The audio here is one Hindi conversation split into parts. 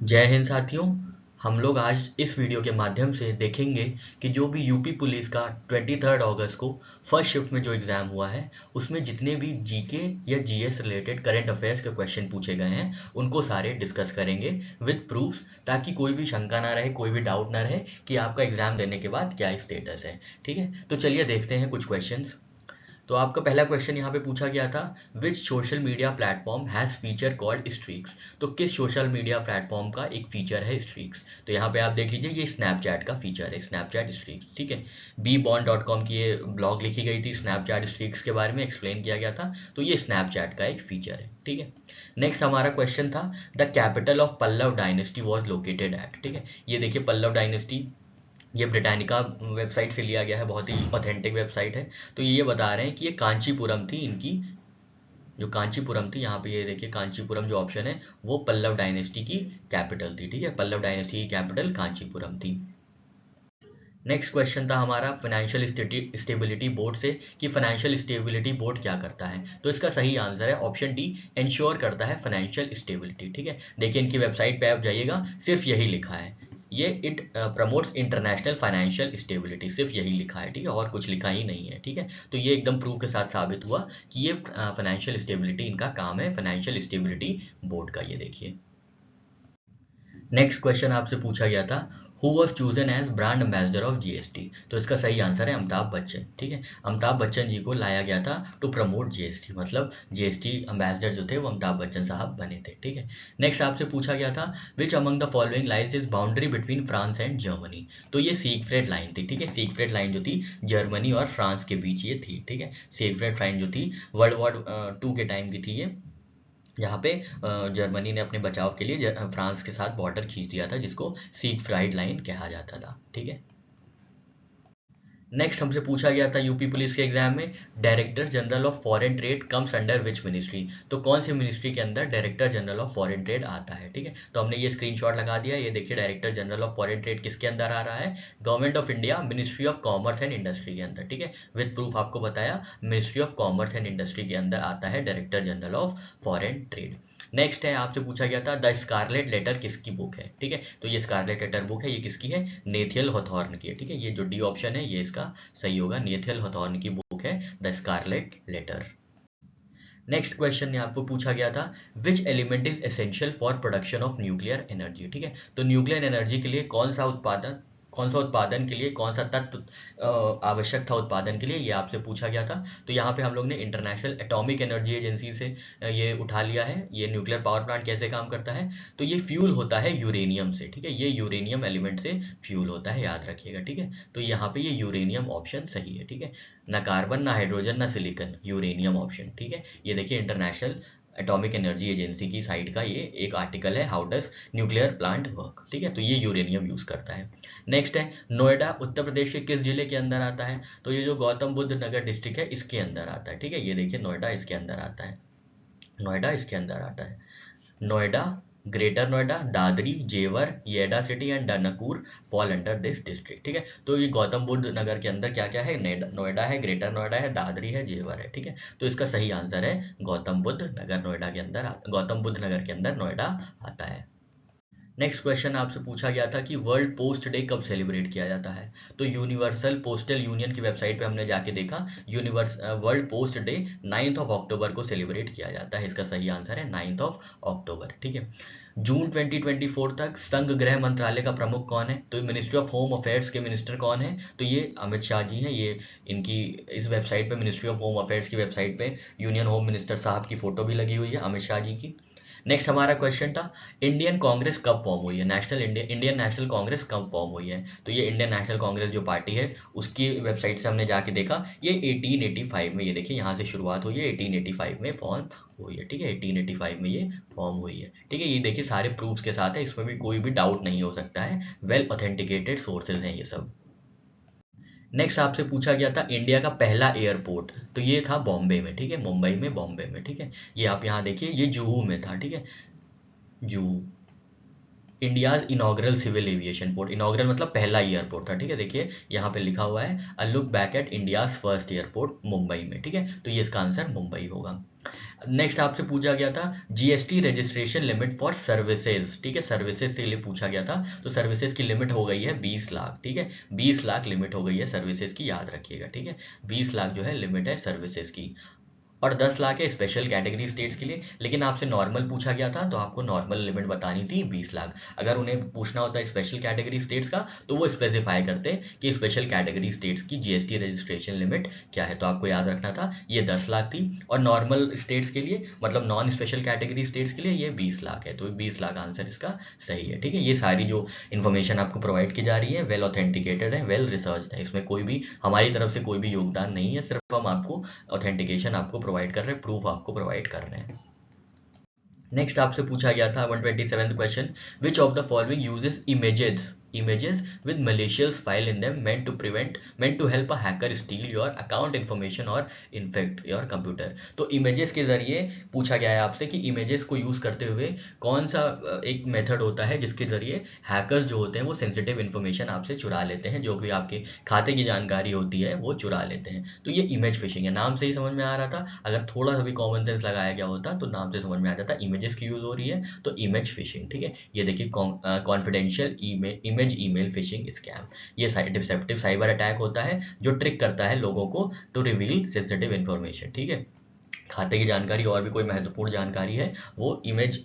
जय हिंद साथियों। हम लोग आज इस वीडियो के माध्यम से देखेंगे कि जो भी यूपी पुलिस का 23 अगस्त को फर्स्ट शिफ्ट में जो एग्ज़ाम हुआ है उसमें जितने भी जीके या जीएस रिलेटेड करंट अफेयर्स के क्वेश्चन पूछे गए हैं उनको सारे डिस्कस करेंगे विद प्रूफ्स, ताकि कोई भी शंका ना रहे, कोई भी डाउट ना रहे कि आपका एग्ज़ाम देने के बाद क्या स्टेटस है। ठीक है, तो चलिए देखते हैं कुछ क्वेश्चंस। तो आपका पहला क्वेश्चन यहाँ पे पूछा गया था, which social media platform has feature called streaks. तो किस सोशल मीडिया प्लेटफॉर्म का एक फीचर है स्ट्रीक्स। तो यहाँ पे आप देख लीजिए, ये स्नैपचैट का फीचर है, स्नैपचैट स्ट्रीक्स। ठीक है, bebond.com की ये ब्लॉग लिखी गई थी, स्नैपचैट स्ट्रीक्स के बारे में एक्सप्लेन किया गया था। तो ये स्नैपचैट का एक फीचर है। ठीक है, नेक्स्ट हमारा क्वेश्चन था, the capital of Pallava dynasty was located at. ठीक है, ये देखिए पल्लव डायनेस्टी, ये ब्रिटानिका वेबसाइट से लिया गया है, बहुत ही ऑथेंटिक वेबसाइट है। तो ये बता रहे हैं कि ये कांचीपुरम थी इनकी, जो कांचीपुरम थी, यहाँ पे ये देखिए कांचीपुरम जो ऑप्शन है वो पल्लव डायनेस्टी की कैपिटल थी। ठीक है, पल्लव डायनेस्टी की कैपिटल कांचीपुरम थी। नेक्स्ट क्वेश्चन था हमारा फाइनेंशियल स्टेबिलिटी बोर्ड से, कि फाइनेंशियल स्टेबिलिटी बोर्ड क्या करता है। तो इसका सही आंसर है ऑप्शन डी, इंश्योर करता है फाइनेंशियल स्टेबिलिटी। ठीक है, देखिए इनकी वेबसाइट पे आप जाइएगा, सिर्फ यही लिखा है, ये it promotes international financial stability, सिर्फ यही लिखा है। ठीक है, और कुछ लिखा ही नहीं है। ठीक है, तो ये एकदम प्रूफ के साथ साबित हुआ कि ये फाइनेंशियल स्टेबिलिटी इनका काम है, फाइनेंशियल स्टेबिलिटी बोर्ड का। ये देखिए नेक्स्ट क्वेश्चन आपसे पूछा गया था, who was chosen as brand ambassador of GST. तो इसका सही आंसर है अमिताभ बच्चन। ठीक है, अमिताभ बच्चन जी को लाया गया था टू प्रमोट जीएसटी, मतलब जीएसटी एम्बेसडर जो थे वो अमिताभ बच्चन साहब बने थे। ठीक है, नेक्स्ट आपसे पूछा गया था, which among the following lines is boundary between France and Germany. तो ये सीगफ्रेड लाइन थी। ठीक है, सीगफ्रेड लाइन जो थी जर्मनी और फ्रांस के बीच ये थी। ठीक है, सीगफ्रेड लाइन जो थी वर्ल्ड वॉर 2 के टाइम की थी ये, यहाँ पे जर्मनी ने अपने बचाव के लिए फ्रांस के साथ बॉर्डर खींच दिया था, जिसको सीगफ्राइड लाइन कहा जाता था। ठीक है, नेक्स्ट हमसे पूछा गया था यूपी पुलिस के एग्जाम में, director general of foreign trade comes under which ministry. तो कौन सी मिनिस्ट्री के अंदर director general of foreign trade आता है। ठीक है, तो हमने ये स्क्रीनशॉट लगा दिया, ये देखिए director general of foreign trade किसके अंदर आ रहा है, government of India, ministry of commerce and industry के अंदर। ठीक है, विद प्रूफ आपको बताया, ministry of commerce and industry के अंदर आता है director general of foreign trade. Next है, आपसे पूछा गया था, द स्कारलेट लेटर किसकी बुक है। ठीक है, तो ये स्कारलेट लेटर बुक है, ये किसकी है, नेथियल हॉथॉर्न की है। ठीक है, ये जो डी ऑप्शन है ये इसका सही होगा, नेथियल हॉथॉर्न की बुक है the Scarlet Letter. Next question में आपको पूछा गया था, which element is essential for production of nuclear energy. ठीक है, तो न्यूक्लियर एनर्जी के लिए कौन सा उत्पादन के लिए कौन सा तत्व आवश्यक था उत्पादन के लिए, ये आपसे पूछा गया था। तो यहाँ पे हम लोग ने इंटरनेशनल एटॉमिक एनर्जी एजेंसी से ये उठा लिया है, ये न्यूक्लियर पावर प्लांट कैसे काम करता है। तो ये फ्यूल होता है यूरेनियम से। ठीक है, ये यूरेनियम एलिमेंट से फ्यूल होता है, याद रखिएगा। ठीक है, तो यहाँ पे ये यूरेनियम ऑप्शन सही है। ठीक है, ना कार्बन, ना हाइड्रोजन, ना सिलिकॉन, यूरेनियम ऑप्शन। ठीक है, ये देखिए इंटरनेशनल एटॉमिक एनर्जी एजेंसी की साइट का ये एक आर्टिकल है, how does nuclear plant work. ठीक है, तो ये यूरेनियम यूज करता है। नेक्स्ट है, नोएडा उत्तर प्रदेश के किस जिले के अंदर आता है। तो ये जो गौतम बुद्ध नगर डिस्ट्रिक्ट है इसके अंदर आता है। ठीक है, ये देखिए नोएडा इसके अंदर आता है, नोएडा इसके अंदर आता है। Noida, greater Noida, Dadri, Jewar, Yeida city and Dankaur fall under this district. ठीक है, तो ये गौतम बुद्ध नगर के अंदर क्या क्या है, नोएडा है, ग्रेटर नोएडा है, दादरी है, जेवर है। ठीक है, तो इसका सही आंसर है गौतम बुद्ध नगर, नोएडा के अंदर, गौतम बुद्ध नगर के अंदर नोएडा आता है। नेक्स्ट क्वेश्चन आपसे पूछा गया था कि वर्ल्ड पोस्ट डे कब सेलिब्रेट किया जाता है। तो यूनिवर्सल पोस्टल यूनियन की वेबसाइट पे हमने जाके देखा, वर्ल्ड पोस्ट डे 9 अक्टूबर को सेलिब्रेट किया जाता है। इसका सही आंसर है 9 अक्टूबर। ठीक है, जून 2024 तक संघ गृह मंत्रालय का प्रमुख कौन है। तो मिनिस्ट्री ऑफ होम अफेयर्स के मिनिस्टर कौन है, तो ये अमित शाह जी हैं। ये इनकी इस वेबसाइट पे, मिनिस्ट्री ऑफ होम अफेयर्स की वेबसाइट पे यूनियन होम मिनिस्टर साहब की फोटो भी लगी हुई है, अमित शाह जी की। नेक्स्ट हमारा क्वेश्चन था, इंडियन कांग्रेस कब फॉर्म हुई है, इंडियन नेशनल कांग्रेस कब फॉर्म हुई है। तो ये इंडियन नेशनल कांग्रेस जो पार्टी है उसकी वेबसाइट से हमने जाके देखा, ये 1885 में, ये देखिए यहाँ से शुरुआत हुई है, 1885 में फॉर्म हुई है। ठीक है, 1885 में ये फॉर्म हुई है। ठीक है, ये देखिए सारे प्रूफ्स के साथ है, इसमें भी कोई भी डाउट नहीं हो सकता है, वेल ऑथेंटिकेटेड सोर्सेज हैं ये सब। नेक्स्ट आपसे पूछा गया था, इंडिया का पहला एयरपोर्ट, तो ये था बॉम्बे में। ठीक है, मुंबई में, बॉम्बे में। ठीक है, ये आप यहाँ देखिए, ये जुहू में था। ठीक है, Juhu, India's inaugural civil aviation port, inaugural मतलब पहला एयरपोर्ट था। ठीक है, देखिए यहाँ पे लिखा हुआ है, a look back at India's first airport Mumbai में। ठीक है, तो ये इसका आंसर मुंबई होगा। नेक्स्ट आपसे पूछा गया था GST registration limit for services, ठीक है, सर्विसेज के लिए पूछा गया था। तो सर्विसेज की लिमिट हो गई है 20 लाख, ठीक है, 20 लाख लिमिट हो गई है सर्विसेज की, याद रखिएगा, ठीक है, 20 लाख जो है लिमिट है सर्विसेज की। और 10 लाख है स्पेशल कैटेगरी स्टेट्स के लिए, लेकिन आपसे नॉर्मल पूछा गया था तो आपको नॉर्मल लिमिट बतानी थी 20 लाख। अगर उन्हें पूछना होता है स्पेशल कैटेगरी स्टेट्स का तो वो स्पेसिफाई करते हैं कि स्पेशल कैटेगरी स्टेट्स की जीएसटी रजिस्ट्रेशन लिमिट क्या है, तो आपको याद रखना था ये 10 लाख थी। और नॉर्मल स्टेट्स के लिए, मतलब नॉन स्पेशल कैटेगरी स्टेट्स के लिए ये 20 लाख है, तो 20 लाख आंसर इसका सही है, ठीक है। ये सारी जो इन्फॉर्मेशन आपको प्रोवाइड की जा रही है वेल ऑथेंटिकेटेड है, वेल रिसर्च है, इसमें कोई भी हमारी तरफ से कोई भी योगदान नहीं है, सिर्फ हम आपको ऑथेंटिकेशन आपको प्रोवाइड कर रहे हैं, प्रूफ आपको प्रोवाइड कर रहे हैं। नेक्स्ट आपसे पूछा गया था 127th question, which of the following uses images with malicious file in them meant to help a hacker steal your account information or infect your computer। तो images के जरिए पूछा गया है आपसे कि images को यूज करते हुए कौन सा एक मेथड होता है जिसके जरिए हैकर्स जो होते हैं वो सेंसिटिव इन्फॉर्मेशन आपसे चुरा लेते हैं, जो भी आपके खाते की जानकारी होती है वो चुरा लेते हैं। तो ये इमेज फिशिंग है, नाम से ही समझ में आ रहा था, अगर थोड़ा सा भी कॉमन सेंस लगाया गया होता तो नाम से समझ में आ जाता इमेजेस की यूज हो रही है तो इमेज फिशिंग, ठीक है। ये देखिए confidential image email fishing scam, ये डिसेप्टिव साइबर अटैक होता है जो ट्रिक करता है लोगों को टू रिवील सेंसिटिव इन्फॉर्मेशन, ठीक है, खाते की जानकारी और भी कोई महत्वपूर्ण जानकारी है वो इमेज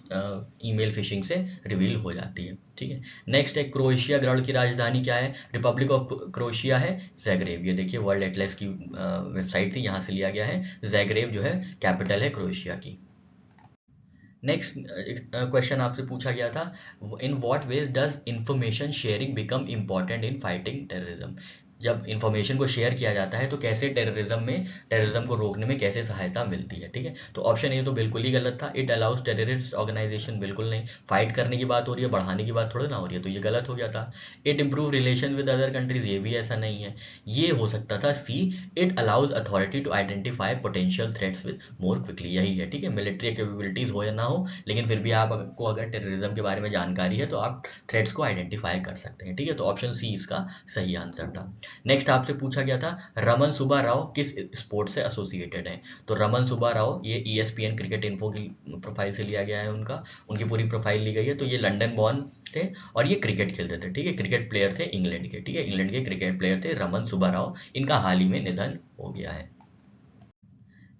ईमेल फिशिंग से रिवील हो जाती है, ठीक है। नेक्स्ट है क्रोएशिया गणराज्य की राजधानी क्या है, रिपब्लिक ऑफ क्रोएशिया है ज़ैग्रेब, ये देखिए वर्ल्ड एटलस की वेबसाइट थी, यहाँ से लिया गया है, ज़ैग्रेब जो है कैपिटल है क्रोएशिया की। नेक्स्ट क्वेश्चन आपसे पूछा गया था, in what ways does information sharing become important in fighting terrorism. जब इंफॉर्मेशन को शेयर किया जाता है तो कैसे टेररिज्म को रोकने में कैसे सहायता मिलती है, ठीक है। तो ऑप्शन ए तो बिल्कुल ही गलत था, इट अलाउज टेररिस्ट ऑर्गेनाइजेशन, बिल्कुल नहीं, फाइट करने की बात हो रही है, बढ़ाने की बात थोड़ी ना हो रही है, तो ये गलत हो गया था। It improve relation with other countries, ये भी ऐसा नहीं है। ये हो सकता था C, it allows authority to identify potential threats with more quickly, यही है, ठीक है। मिलिट्री कैपेबिलिटीज हो या ना हो, लेकिन फिर भी आपको अगर टेररिज्म के बारे में जानकारी है तो आप थ्रेट्स को आइडेंटिफाई कर सकते हैं, ठीक है। तो ऑप्शन सी इसका सही आंसर था। नेक्स्ट आपसे पूछा गया था रमन सुब्बा राव किस स्पोर्ट से एसोसिएटेड है। तो रमन सुब्बा राव ये ESPN क्रिकेट इन्फो की प्रोफाइल से लिया गया है, उनकी पूरी प्रोफाइल ली गई है। तो ये लंदन बॉर्न थे और ये क्रिकेट खेलते थे, ठीक है, क्रिकेट प्लेयर थे इंग्लैंड के, ठीक है, इंग्लैंड के क्रिकेट प्लेयर थे रमन सुब्बा राव, इनका हाल ही में निधन हो गया है।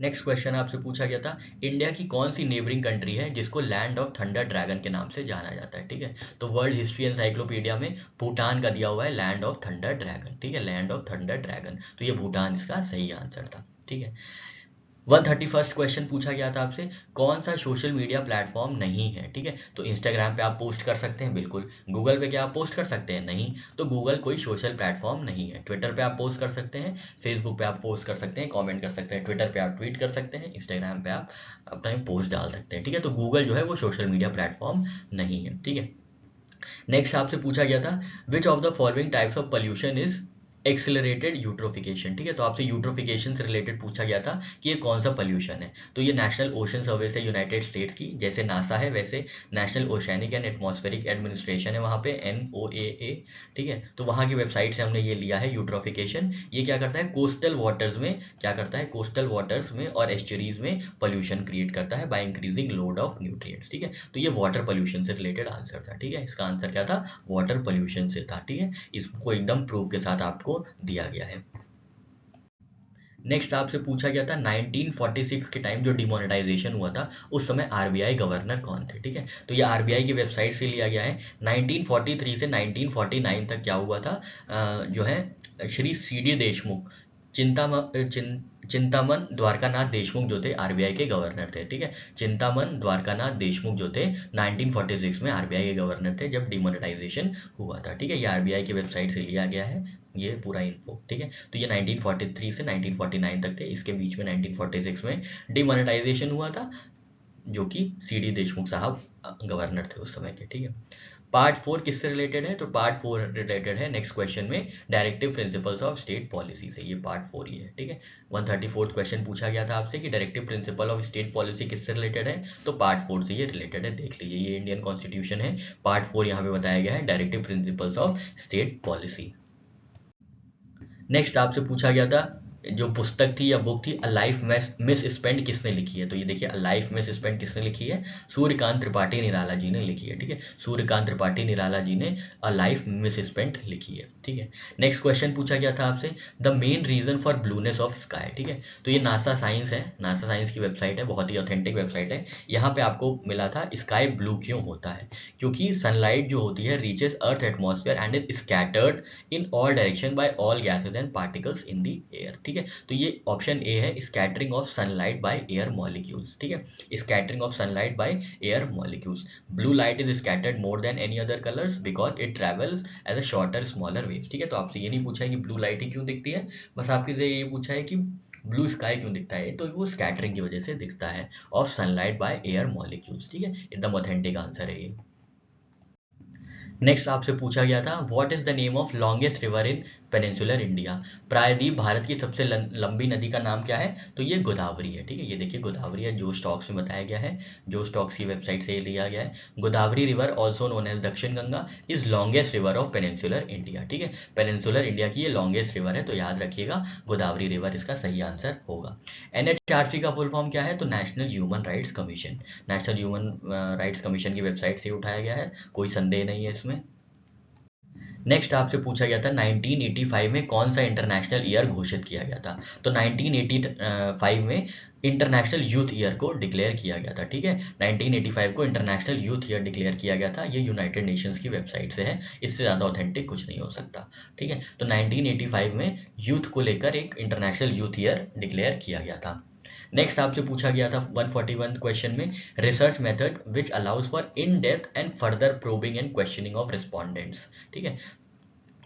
नेक्स्ट क्वेश्चन आपसे पूछा गया था, इंडिया की कौन सी नेबरिंग कंट्री है जिसको लैंड ऑफ थंडर ड्रैगन के नाम से जाना जाता है, ठीक है। तो वर्ल्ड हिस्ट्री एनसाइक्लोपीडिया में भूटान का दिया हुआ है लैंड ऑफ थंडर ड्रैगन, ठीक है, लैंड ऑफ थंडर ड्रैगन, तो ये भूटान इसका सही आंसर था, ठीक है। 131st क्वेश्चन पूछा गया था आपसे, कौन सा सोशल मीडिया प्लेटफॉर्म नहीं है, ठीक है। तो इंस्टाग्राम पे आप पोस्ट कर सकते हैं, बिल्कुल। गूगल पे क्या आप पोस्ट कर सकते हैं, नहीं, तो गूगल कोई सोशल प्लेटफॉर्म नहीं है। ट्विटर पे आप पोस्ट कर सकते हैं, फेसबुक पे आप पोस्ट कर सकते हैं, कमेंट कर सकते हैं, ट्विटर पे आप ट्वीट कर सकते हैं, इंस्टाग्राम पे आप अपना पोस्ट डाल सकते हैं, ठीक है। तो गूगल जो है वो सोशल मीडिया प्लेटफॉर्म नहीं है, ठीक है। नेक्स्ट आपसे पूछा गया था, which of the following types of pollution is accelerated eutrophication, ठीक है। तो आपसे यूट्रोफिकेशन से रिलेटेड पूछा गया था कि ये कौन सा पोल्यूशन है। तो ये नेशनल ओशन सर्विस है यूनाइटेड स्टेट्स की, जैसे नासा है वैसे national oceanic and Atmospheric administration है वहाँ पे, NOAA, ठीक है। तो वहाँ की वेबसाइट से हमने ये लिया है यूट्रोफिकेशन। ये क्या करता है, कोस्टल वाटर्स में क्या करता है, कोस्टल वाटर्स में और एस्चुरीज में पोल्यूशन क्रिएट करता है by increasing load of nutrients, ठीक है। तो ये वाटर पोल्यूशन से रिलेटेड आंसर था, ठीक है, इसका आंसर क्या था, वाटर पोल्यूशन से था, ठीक है। इसको एकदम प्रूफ के साथ आपको दिया गया है। नेक्स्ट आपसे पूछा गया था 1946 के टाइम जो डिमोनेटाइजेशन हुआ था उस समय RBI गवर्नर कौन थे, ठीक है। तो ये RBI की वेबसाइट से लिया गया है। 1943 से 1949 तक क्या हुआ था, जो है श्री CD देशमुख, चिंतामन द्वारकानाथ देशमुख जो थे RBI के गवर्नर थे, ठीक है। चिंतामन द्वारकानाथ देशमुख जो थे 1946 में RBI के गवर्नर थे जब डिमोनेटाइजेशन हुआ था, ठीक है। ये RBI की वेबसाइट से लिया गया है ये पूरा इन्फो, ठीक है। तो ये 1943 से 1949 तक थे, इसके बीच में 1946 में डिमोनेटाइजेशन हुआ था जो कि CD देशमुख साहब गवर्नर थे उस समय के, ठीक है। पार्ट 4 किससे रिलेटेड है, तो पार्ट 4 रिलेटेड है नेक्स्ट क्वेश्चन में directive principles of state policy से, ये पार्ट 4 ही है, ठीक है। 134th क्वेश्चन पूछा गया था आपसे कि directive principle of state policy किससे रिलेटेड है, तो पार्ट 4 से ये रिलेटेड है, देख लीजिए, ये इंडियन कॉन्स्टिट्यूशन है, पार्ट 4 यहाँ पे बताया गया है directive principles of state policy. Next आपसे पूछा गया था जो पुस्तक थी या बुक थी अ लाइफ मिस स्पेंड किसने लिखी है, तो ये देखिए अ लाइफ मिस स्पेंड किसने लिखी है, सूर्यकांत त्रिपाठी निराला जी ने लिखी है, ठीक है, सूर्यकांत त्रिपाठी निराला जी ने अ लाइफ मिस स्पेंड लिखी है, ठीक है। नेक्स्ट क्वेश्चन पूछा गया था आपसे, the main reason for blueness of sky, ठीक है, तो ये नासा साइंस है, नासा साइंस की वेबसाइट है, बहुत ही ऑथेंटिक वेबसाइट है। यहाँ पे आपको मिला था स्काई ब्लू क्यों होता है, क्योंकि सनलाइट जो होती है reaches earth atmosphere and is scattered in all direction by all gases and particles in the air, ठीक है, तो ये ऑप्शन ए है, scattering of sunlight by air molecules, ठीक है, scattering of sunlight by air molecules. Blue light is scattered more than any other colours because it travels as a shorter smaller wave, ठीक है, तो आपसे ये नहीं पूछा है कि ब्लू लाइट ही क्यों दिखती है, बस आपके से ये पूछा है कि ब्लू स्काई क्यों दिखता है, तो वो स्कैटरिंग की वजह से दिखता है of sunlight by air molecules, ठीक है, एकदम ऑथेंटिक आंसर है ये। नेक्स्ट आपसे पूछा गया था what is the name of longest river in peninsular India, प्रायद्वीप भारत की सबसे लंबी नदी का नाम क्या है, तो ये गोदावरी है, ठीक है, ये देखिए गोदावरी है, जो स्टॉक्स में बताया गया है, जो स्टॉक्स की वेबसाइट से ये लिया गया है। Godavari river also known as Dakshin Ganga is longest river of peninsular India, ठीक है, पेनिनसुलर इंडिया की ये लॉन्गेस्ट रिवर है, तो याद रखिएगा गोदावरी रिवर इसका सही आंसर होगा। एनएचआरसी का फुल फॉर्म क्या है, तो national human rights commission, national human rights commission की वेबसाइट से उठाया गया है, कोई संदेह नहीं है इसमें। नेक्स्ट आपसे पूछा गया था 1985 में कौन सा इंटरनेशनल ईयर घोषित किया गया था, तो 1985 में इंटरनेशनल यूथ ईयर को डिक्लेयर किया गया था, ठीक है, 1985 को इंटरनेशनल यूथ ईयर डिक्लेयर किया गया था, ये यूनाइटेड नेशंस की वेबसाइट से है, इससे ज़्यादा ऑथेंटिक कुछ नहीं हो सकता, ठीक है, तो 1985 में यूथ को लेकर एक इंटरनेशनल यूथ ईयर डिक्लेयर किया गया था। नेक्स्ट आपसे पूछा गया था 141 क्वेश्चन में research method which allows for in depth and further probing and questioning of respondents, ठीक है,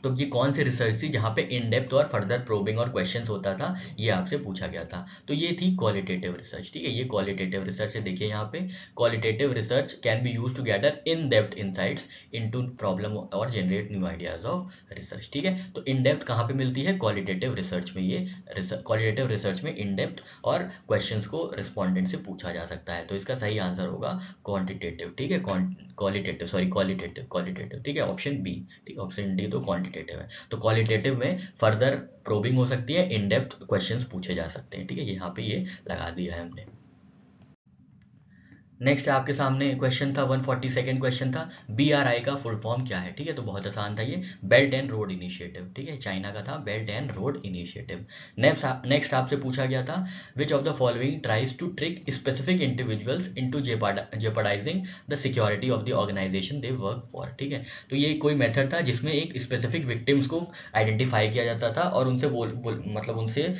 तो ये कौन सी रिसर्च थी जहाँ पे इन डेप्थ और फर्दर प्रोबिंग और क्वेश्चंस होता था, ये आपसे पूछा गया था, तो ये थी क्वालिटेटिव रिसर्च, ठीक है, ये क्वालिटेटिव रिसर्च है, देखिए यहाँ पे qualitative research can be use to gather in depth insights into problem और generate new ideas of research, ठीक है, तो इन डेप्थ कहाँ पे मिलती है, क्वालिटेटिव रिसर्च में, ये क्वालिटेटिव रिसर्च में इन डेप्थ और क्वेश्चंस को रिस्पॉन्डेंट से पूछा जा सकता है, तो इसका सही आंसर होगा क्वांटिटेटिव, ठीक है, क्वालिटेटिव सॉरी क्वालिटेटिव, ठीक है, ऑप्शन बी, ठीक है, ऑप्शन डी तो क्वांटिटेटिव है, तो क्वालिटेटिव में फर्दर प्रोबिंग हो सकती है, इन डेप्थ क्वेश्चंस पूछे जा सकते हैं, ठीक है, यहाँ पे ये लगा दिया है हमने। नेक्स्ट आपके सामने क्वेश्चन था 142nd क्वेश्चन था BRI का फुल फॉर्म क्या है, ठीक है, तो बहुत आसान था ये, बेल्ट एंड रोड इनिशिएटिव, ठीक है, चाइना का था belt and road initiative. Next आपसे पूछा गया था which of the following tries to trick specific individuals into jeopardising the security of the organisation they work for, ठीक है, तो ये कोई मेथड था जिसमें एक स्पेसिफिक विक्टिम्स को आइडेंटिफाई किया जाता था और उनसे मतलब उनसे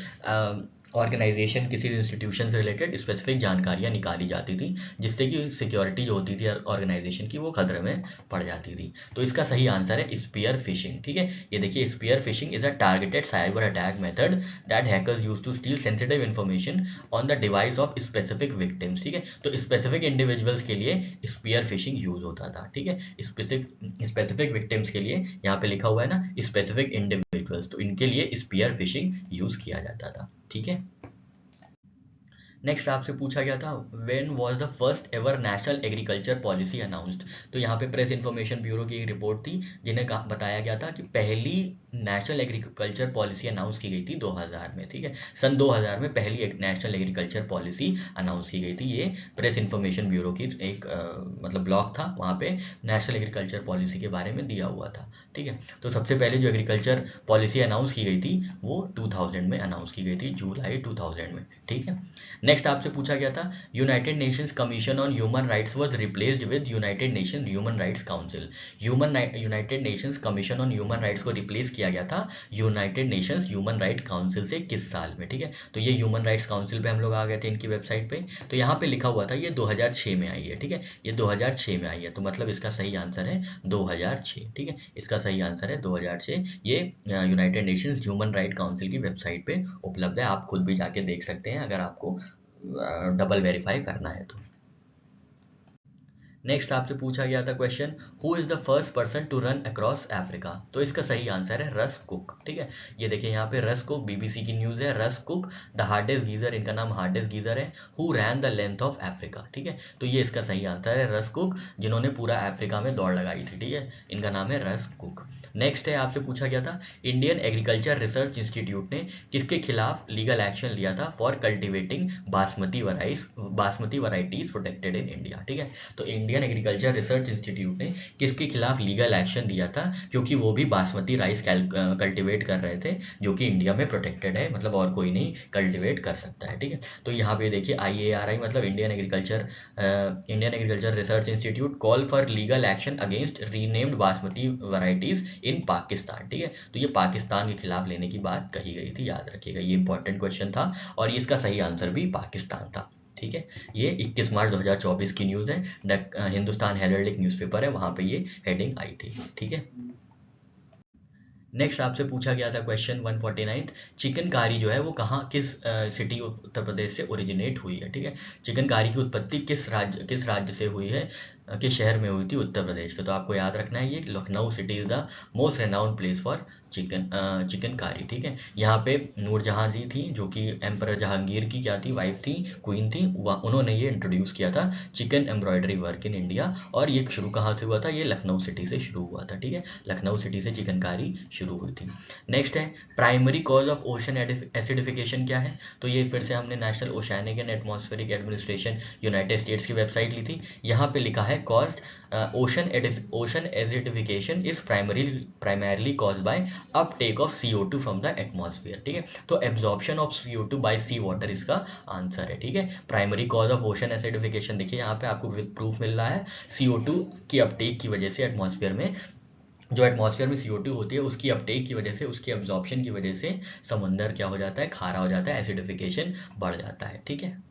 ऑर्गेनाइजेशन किसी इंस्टीट्यूशन से रिलेटेड स्पेसिफिक जानकारियां निकाली जाती थी जिससे कि सिक्योरिटी जो होती थी ऑर्गेनाइजेशन की वो खतरे में पड़ जाती थी, तो इसका सही आंसर है स्पीयर फिशिंग, ठीक है, ये देखिए spear fishing is a targeted cyber attack method that hackers use to steal sensitive information on the device of specific victims, ठीक है, तो स्पेसिफिक इंडिविजुअल्स के लिए स्पीयर फिशिंग यूज होता था, ठीक है, स्पेसिफिक विक्टिम्स के लिए यहाँ पे लिखा हुआ है ना स्पेसिफिक इंडिविजुअल्स, तो इनके लिए स्पीयर फिशिंग यूज किया जाता था, ठीक है। नेक्स्ट आपसे पूछा गया था when was the first ever national agriculture policy announced, तो यहाँ पे प्रेस इन्फॉर्मेशन ब्यूरो की एक रिपोर्ट थी जिन्हें बताया गया था कि पहली नेशनल एग्रीकल्चर पॉलिसी अनाउंस की गई थी 2000 में, ठीक है, सन 2000 में पहली एक नेशनल एग्रीकल्चर पॉलिसी अनाउंस की गई थी, ये प्रेस इन्फॉर्मेशन ब्यूरो की एक मतलब ब्लॉग था, वहाँ पे नेशनल एग्रीकल्चर पॉलिसी के बारे में दिया हुआ था, ठीक है, तो सबसे पहले जो एग्रीकल्चर पॉलिसी अनाउंस की गई थी वो 2000 में अनाउंस की गई थी, जुलाई 2000 में, ठीक है। नेक्स्ट आपसे पूछा गया था United Nations commission on human rights was replaced with United nation human rights council, United Nations commission on human rights को रिप्लेस किया गया था United Nations human right council से किस साल में, ठीक है, तो ये ह्यूमन राइट्स काउंसिल पे हम लोग आ गए थे इनकी वेबसाइट पे, तो यहाँ पे लिखा हुआ था ये 2006 में आई है, ठीक है, ये 2006 में आई है, तो मतलब इसका सही आंसर है 2006, ठीक है, इसका सही आंसर है 2006, ये United Nations human right council की वेबसाइट पे उपलब्ध है, आप खुद भी जाके देख सकते हैं अगर आपको डबल वेरीफाई करना है तो। नेक्स्ट आपसे पूछा गया था question, who is the first person to run across Africa? तो इसका सही आंसर है रस कुक, ठीक है। ये देखिए यहाँ पे रस कुक, बीबीसी की न्यूज़ है, रस कुक द हार्डेस्ट गीजर, इनका नाम हार्डेस्ट गीजर है, who rain the length of Africa, ठीक है। तो ये इसका सही आंसर है रस कुक, जिन्होंने पूरा अफ्रीका में दौड़ लगाई थी, ठीक है। इनका नाम है रस कुक। नेक्स्ट है आपसे पूछा गया था, इंडियन एग्रीकल्चर रिसर्च इंस्टीट्यूट ने किसके खिलाफ लीगल एक्शन लिया था for cultivating basmati varieties protected in India, ठीक है। तो इंडियन एग्रीकल्चर रिसर्च इंस्टीट्यूट ने किसके खिलाफ लीगल एक्शन लिया था, क्योंकि वो भी बासमती राइस कल्टिवेट कर रहे थे, जो कि इंडिया में प्रोटेक्टेड है, मतलब और कोई नहीं कल्टिवेट कर सकता है, ठीक है। तो यहाँ पे देखिए IARI मतलब Indian agriculture research institute call for legal action against renamed basmati varieties in Pakistan, ठीक है। तो ये पाकिस्तान के खिलाफ लेने की बात कही गई थी, याद रखिएगा, ये इंपॉर्टेंट क्वेश्चन था और इसका सही आंसर भी पाकिस्तान था, ठीक है। ये 21 मार्च 2024 की न्यूज़ है, हिंदुस्तान हेराल्ड एक न्यूज़पेपर है, वहाँ पे ये हेडिंग आई थी, ठीक है। नेक्स्ट आपसे पूछा गया था क्वेश्चन 149, चिकनकारी जो है वो कहाँ, किस सिटी उत्तर प्रदेश से ओरिजिनेट हुई है, ठीक है। चिकनकारी की उत्पत्ति किस राज्य से हुई है, किस शहर में हुई थी उत्तर प्रदेश के? तो आपको याद रखना है, ये Lucknow city is the most renowned place for chikankari, ठीक है। यहाँ पे नूरजहां जी थी, जो कि एम्परर जहांगीर की क्या थी, वाइफ थी, क्वीन थी, उन्होंने ये इंट्रोड्यूस किया था chicken embroidery work in India, और ये शुरू कहाँ से हुआ था, ये लखनऊ सिटी से शुरू हुआ था, ठीक है। लखनऊ सिटी से चिकनकारी शुरू हुई थी। नेक्स्ट है, primary cause of ocean acidification क्या है? तो ये फिर से हमने National Oceanic and Atmospheric Administration United States की वेबसाइट ली थी। यहाँ पे लिखा है caused ocean acidification is primarily caused by uptake of CO2 from the atmosphere, ठीक है। तो absorption of CO2 by sea water इसका आंसर है, ठीक है। Primary cause of ocean acidification देखिए यहाँ पे आपको विद प्रूफ मिल रहा है, CO2 की अपटेक की वजह से एटमॉस्फेयर में, जो एटमॉस्फेयर में CO2 होती है उसकी अपटेक की वजह से, उसकी एब्जॉर्प्शन की वजह से समंदर क्या हो जाता है, खारा हो जाता है, एसिडिफिकेशन बढ़ जाता है, ठीक है।